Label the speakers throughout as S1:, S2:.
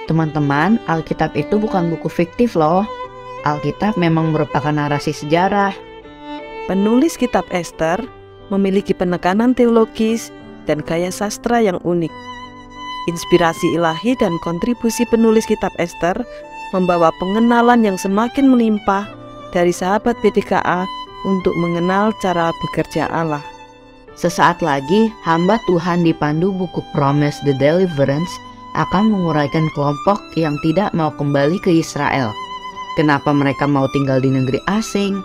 S1: Teman-teman, Alkitab itu bukan buku fiktif loh. Alkitab memang merupakan narasi sejarah.
S2: Penulis kitab Ester memiliki penekanan teologis dan gaya sastra yang unik. Inspirasi ilahi dan kontribusi penulis kitab Ester membawa pengenalan yang semakin melimpah dari sahabat PDKA untuk mengenal cara bekerja Allah.
S1: Sesaat lagi, hamba Tuhan dipandu buku Promise the Deliverance akan menguraikan kelompok yang tidak mau kembali ke Israel. Kenapa mereka mau tinggal di negeri asing?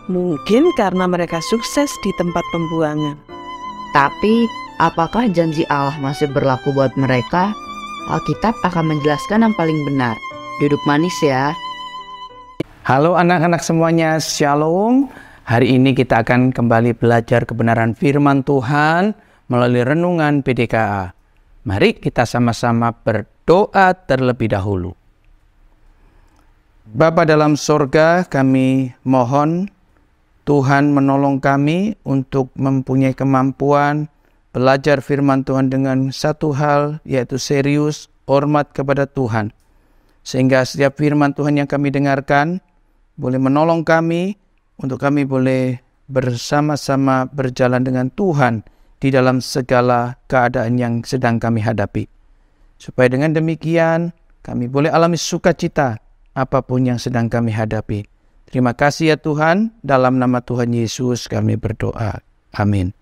S2: Mungkin karena mereka sukses di tempat pembuangan.
S1: Tapi, apakah janji Allah masih berlaku buat mereka? Alkitab akan menjelaskan yang paling benar. Duduk manis ya.
S3: Halo anak-anak semuanya, Shalom. Hari ini kita akan kembali belajar kebenaran firman Tuhan melalui renungan PDKA. Mari kita sama-sama berdoa terlebih dahulu. Bapa dalam sorga, kami mohon Tuhan menolong kami untuk mempunyai kemampuan belajar firman Tuhan dengan satu hal, yaitu serius, hormat kepada Tuhan. Sehingga setiap firman Tuhan yang kami dengarkan boleh menolong kami untuk kami boleh bersama-sama berjalan dengan Tuhan di dalam segala keadaan yang sedang kami hadapi. Supaya dengan demikian kami boleh alami sukacita apapun yang sedang kami hadapi. Terima kasih ya Tuhan, dalam nama Tuhan Yesus kami berdoa. Amin.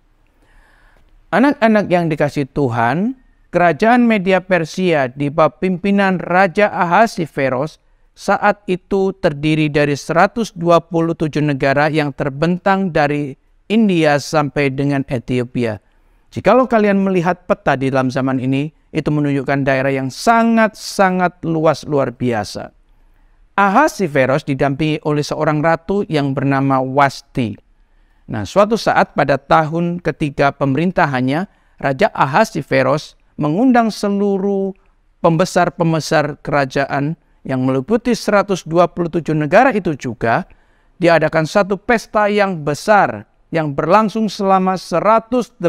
S3: Anak-anak yang dikasihi Tuhan, kerajaan Media Persia di bawah pimpinan Raja Ahasveros saat itu terdiri dari 127 negara yang terbentang dari India sampai dengan Ethiopia. Jikalau kalian melihat peta di dalam zaman ini, itu menunjukkan daerah yang sangat-sangat luas luar biasa. Ahasveros didampingi oleh seorang ratu yang bernama Wasti. Nah, suatu saat pada tahun ketiga pemerintahannya, Raja Ahasveros mengundang seluruh pembesar-pembesar kerajaan yang meliputi 127 negara itu juga, diadakan satu pesta yang besar yang berlangsung selama 180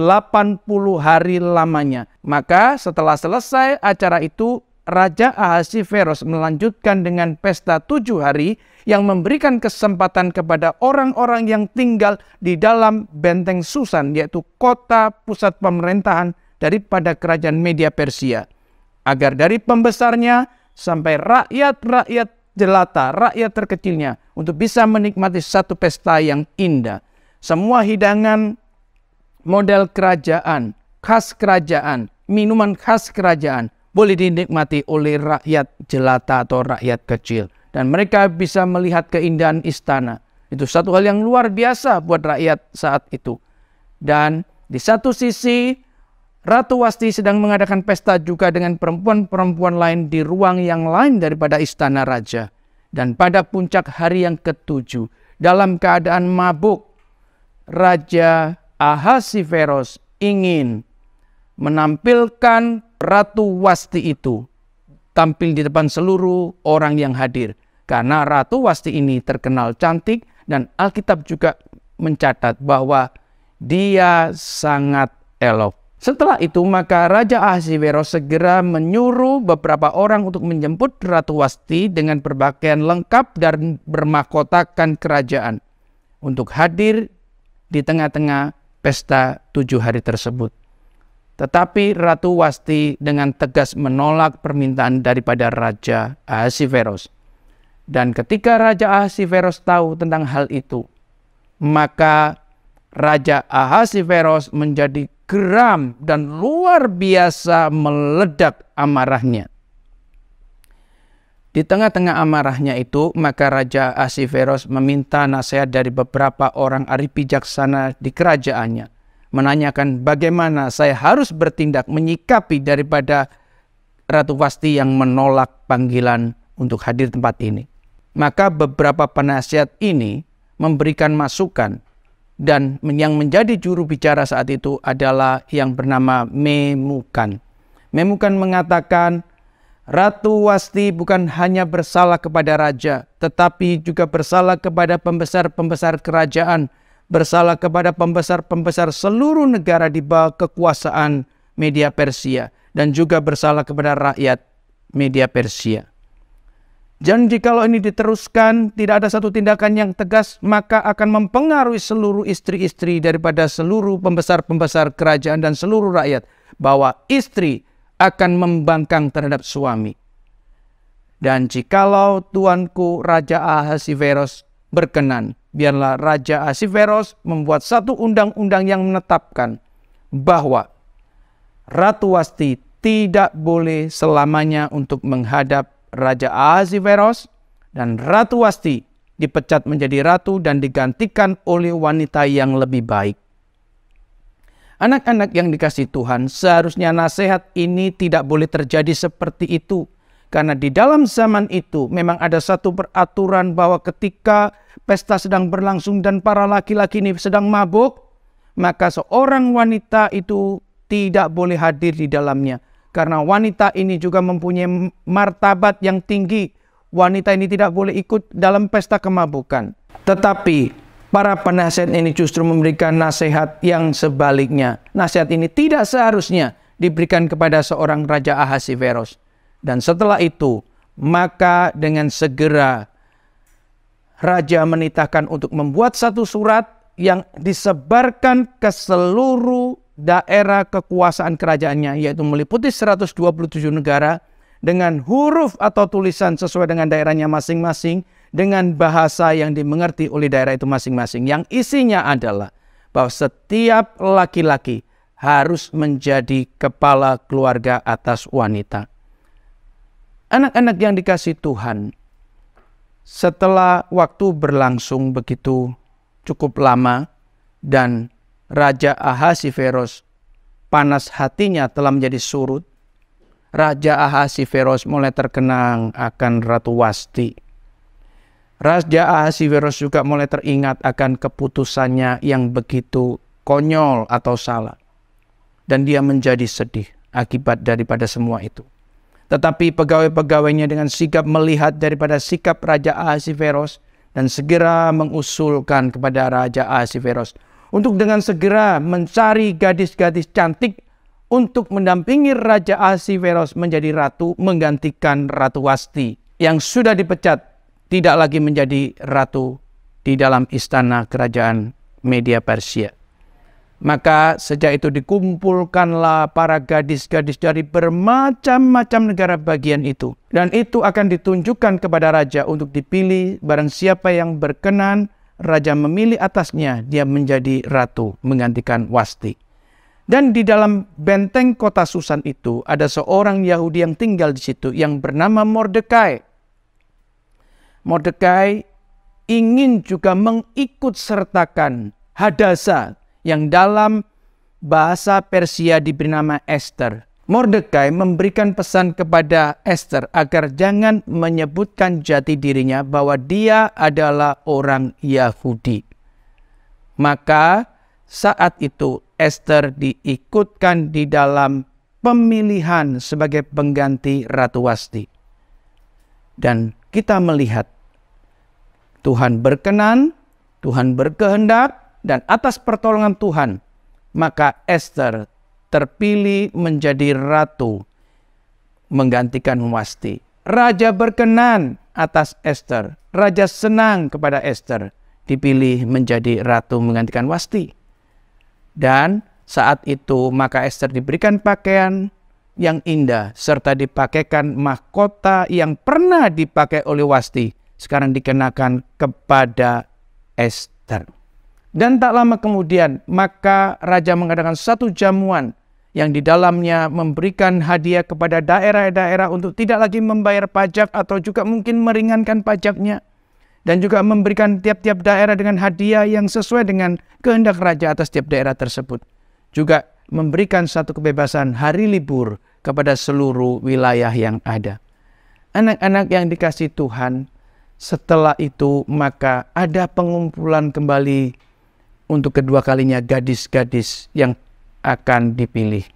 S3: hari lamanya. Maka setelah selesai acara itu, Raja Ahasveros melanjutkan dengan pesta 7 hari yang memberikan kesempatan kepada orang-orang yang tinggal di dalam benteng Susan, yaitu kota pusat pemerintahan daripada kerajaan Media Persia, agar dari pembesarnya sampai rakyat-rakyat jelata, rakyat terkecilnya, untuk bisa menikmati satu pesta yang indah. Semua hidangan model kerajaan, khas kerajaan, minuman khas kerajaan, boleh dinikmati oleh rakyat jelata atau rakyat kecil. Dan mereka bisa melihat keindahan istana. Itu satu hal yang luar biasa buat rakyat saat itu. Dan di satu sisi, Ratu Wasti sedang mengadakan pesta juga dengan perempuan-perempuan lain di ruang yang lain daripada istana raja. Dan pada puncak hari yang ke-7, dalam keadaan mabuk, Raja Ahasveros ingin menampilkan Ratu Wasti itu tampil di depan seluruh orang yang hadir. Karena Ratu Wasti ini terkenal cantik dan Alkitab juga mencatat bahwa dia sangat elok. Setelah itu maka Raja Ahasveros segera menyuruh beberapa orang untuk menjemput Ratu Wasti dengan berpakaian lengkap dan bermahkotakan kerajaan untuk hadir di tengah-tengah pesta 7 hari tersebut. Tetapi Ratu Wasti dengan tegas menolak permintaan daripada Raja Ahasveros. Dan ketika Raja Ahasveros tahu tentang hal itu, maka Raja Ahasveros menjadi geram dan luar biasa meledak amarahnya. Di tengah-tengah amarahnya itu, maka Raja Ahasveros meminta nasihat dari beberapa orang ahli bijaksana di kerajaannya. Menanyakan bagaimana saya harus bertindak menyikapi daripada Ratu Wasti yang menolak panggilan untuk hadir di tempat ini. Maka beberapa penasihat ini memberikan masukan. Dan yang menjadi juru bicara saat itu adalah yang bernama Memukan. Memukan mengatakan, Ratu Wasti bukan hanya bersalah kepada raja, tetapi juga bersalah kepada pembesar-pembesar kerajaan, bersalah kepada pembesar-pembesar seluruh negara di bawah kekuasaan Media Persia, dan juga bersalah kepada rakyat Media Persia. Dan jikalau ini diteruskan, tidak ada satu tindakan yang tegas, maka akan mempengaruhi seluruh istri-istri daripada seluruh pembesar-pembesar kerajaan dan seluruh rakyat, bahwa istri akan membangkang terhadap suami. Dan jikalau tuanku Raja Ahasiveros berkenan, biarlah Raja Ahasiveros membuat satu undang-undang yang menetapkan bahwa Ratu Wasti tidak boleh selamanya untuk menghadap Raja Ahasiveros, dan Ratu Wasti dipecat menjadi ratu dan digantikan oleh wanita yang lebih baik. Anak-anak yang dikasihi Tuhan, seharusnya nasihat ini tidak boleh terjadi seperti itu. Karena di dalam zaman itu memang ada satu peraturan bahwa ketika pesta sedang berlangsung dan para laki-laki ini sedang mabuk, maka seorang wanita itu tidak boleh hadir di dalamnya. Karena wanita ini juga mempunyai martabat yang tinggi. Wanita ini tidak boleh ikut dalam pesta kemabukan. Tetapi para penasihat ini justru memberikan nasihat yang sebaliknya. Nasihat ini tidak seharusnya diberikan kepada seorang Raja Ahasiveros. Dan setelah itu, maka dengan segera Raja menitahkan untuk membuat satu surat yang disebarkan ke seluruh daerah kekuasaan kerajaannya, yaitu meliputi 127 negara, dengan huruf atau tulisan sesuai dengan daerahnya masing-masing, dengan bahasa yang dimengerti oleh daerah itu masing-masing, yang isinya adalah bahwa setiap laki-laki harus menjadi kepala keluarga atas wanita. Anak-anak yang dikasihi Tuhan, setelah waktu berlangsung begitu cukup lama dan Raja Ahasiveros panas hatinya telah menjadi surut, Raja Ahasiveros mulai terkenang akan Ratu Wasti. Raja Ahasiveros juga mulai teringat akan keputusannya yang begitu konyol atau salah. Dan dia menjadi sedih akibat daripada semua itu. Tetapi pegawai-pegawainya dengan sigap melihat daripada sikap Raja Ahasiveros dan segera mengusulkan kepada Raja Ahasiveros untuk dengan segera mencari gadis-gadis cantik untuk mendampingi Raja Ahasiveros menjadi ratu, menggantikan Ratu Wasti yang sudah dipecat tidak lagi menjadi ratu di dalam istana kerajaan Media Persia. Maka sejak itu dikumpulkanlah para gadis-gadis dari bermacam-macam negara bagian itu. Dan itu akan ditunjukkan kepada raja untuk dipilih, barang siapa yang berkenan, raja memilih atasnya, dia menjadi ratu menggantikan Wasti. Dan di dalam benteng kota Susan itu ada seorang Yahudi yang tinggal di situ yang bernama Mordekai. Mordekai ingin juga mengikut sertakan Hadasa yang dalam bahasa Persia diberi nama Esther. Mordekai memberikan pesan kepada Esther agar jangan menyebutkan jati dirinya bahwa dia adalah orang Yahudi. Maka saat itu Esther diikutkan di dalam pemilihan sebagai pengganti Ratu Wasti. Dan kita melihat Tuhan berkenan, Tuhan berkehendak, dan atas pertolongan Tuhan, maka Esther terpilih menjadi ratu menggantikan Wasti. Raja berkenan atas Esther. Raja senang kepada Esther dipilih menjadi ratu menggantikan Wasti. Dan saat itu maka Esther diberikan pakaian yang indah serta dipakaikan mahkota yang pernah dipakai oleh Wasti. Sekarang dikenakan kepada Esther. Dan tak lama kemudian, maka raja mengadakan satu jamuan yang di dalamnya memberikan hadiah kepada daerah-daerah untuk tidak lagi membayar pajak atau juga mungkin meringankan pajaknya. Dan juga memberikan tiap-tiap daerah dengan hadiah yang sesuai dengan kehendak raja atas tiap daerah tersebut. Juga memberikan satu kebebasan hari libur kepada seluruh wilayah yang ada. Anak-anak yang dikasihi Tuhan, setelah itu maka ada pengumpulan kembali untuk kedua kalinya gadis-gadis yang akan dipilih.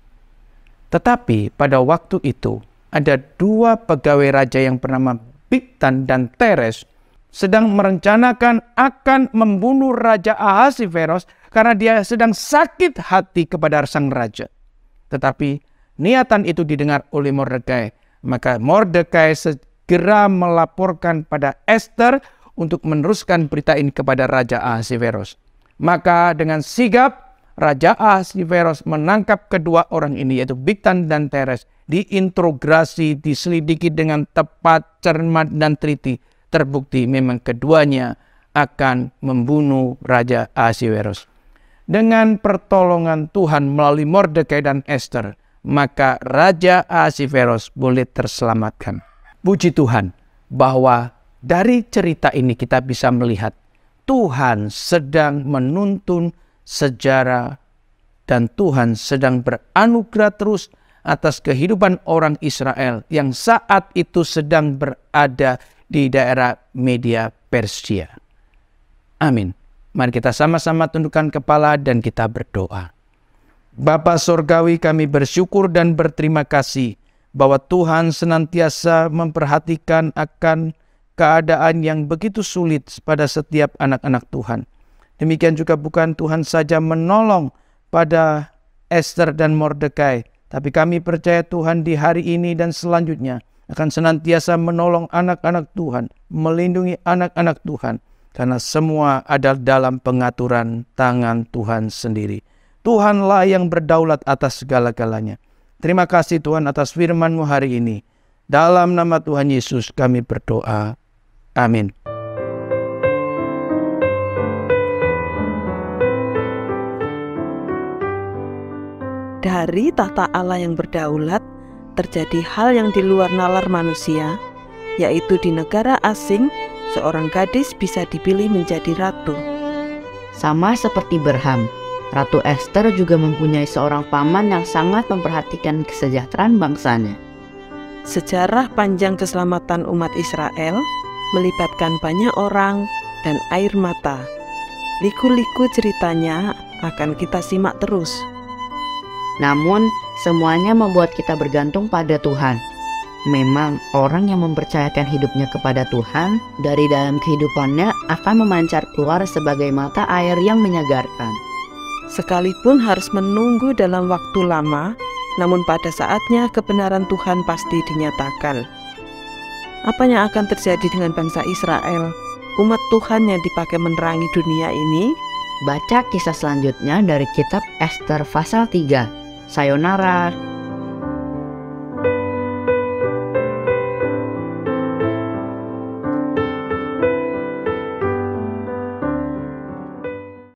S3: Tetapi pada waktu itu ada dua pegawai raja yang bernama Bigtan dan Teres sedang merencanakan akan membunuh Raja Ahasiveros karena dia sedang sakit hati kepada sang raja. Tetapi niatan itu didengar oleh Mordekai. Maka Mordekai segera melaporkan pada Ester untuk meneruskan berita ini kepada Raja Ahasveros. Maka dengan sigap Raja Ahasveros menangkap kedua orang ini, yaitu Bigtan dan Teres, diintrogasi, diselidiki dengan tepat, cermat, dan teliti. Terbukti memang keduanya akan membunuh Raja Ahasveros. Dengan pertolongan Tuhan melalui Mordekai dan Ester, maka Raja Ahasveros boleh terselamatkan. Puji Tuhan bahwa dari cerita ini kita bisa melihat Tuhan sedang menuntun sejarah dan Tuhan sedang beranugerah terus atas kehidupan orang Israel yang saat itu sedang berada di daerah Media Persia. Amin. Mari kita sama-sama tundukkan kepala dan kita berdoa. Bapa Sorgawi, kami bersyukur dan berterima kasih bahwa Tuhan senantiasa memperhatikan akan keadaan yang begitu sulit pada setiap anak-anak Tuhan. Demikian juga bukan Tuhan saja menolong pada Ester dan Mordekai, tapi kami percaya Tuhan di hari ini dan selanjutnya akan senantiasa menolong anak-anak Tuhan, melindungi anak-anak Tuhan, karena semua ada dalam pengaturan tangan Tuhan sendiri. Tuhanlah yang berdaulat atas segala-galanya. Terima kasih Tuhan atas firman-Mu hari ini. Dalam nama Tuhan Yesus kami berdoa. Amin.
S2: Dari tahta Allah yang berdaulat, terjadi hal yang di luar nalar manusia, yaitu di negara asing, seorang gadis bisa dipilih menjadi ratu.
S1: Sama seperti Berham, Ratu Ester juga mempunyai seorang paman yang sangat memperhatikan kesejahteraan bangsanya.
S2: Sejarah panjang keselamatan umat Israel melibatkan banyak orang dan air mata. Liku-liku ceritanya akan kita simak terus.
S1: Namun, semuanya membuat kita bergantung pada Tuhan. Memang, orang yang mempercayakan hidupnya kepada Tuhan, dari dalam kehidupannya akan memancar keluar sebagai mata air yang menyegarkan.
S2: Sekalipun harus menunggu dalam waktu lama, namun pada saatnya kebenaran Tuhan pasti dinyatakan. Apa yang akan terjadi dengan bangsa Israel, umat Tuhan yang dipakai menerangi dunia ini?
S1: Baca kisah selanjutnya dari kitab Ester pasal 3. Sayonara.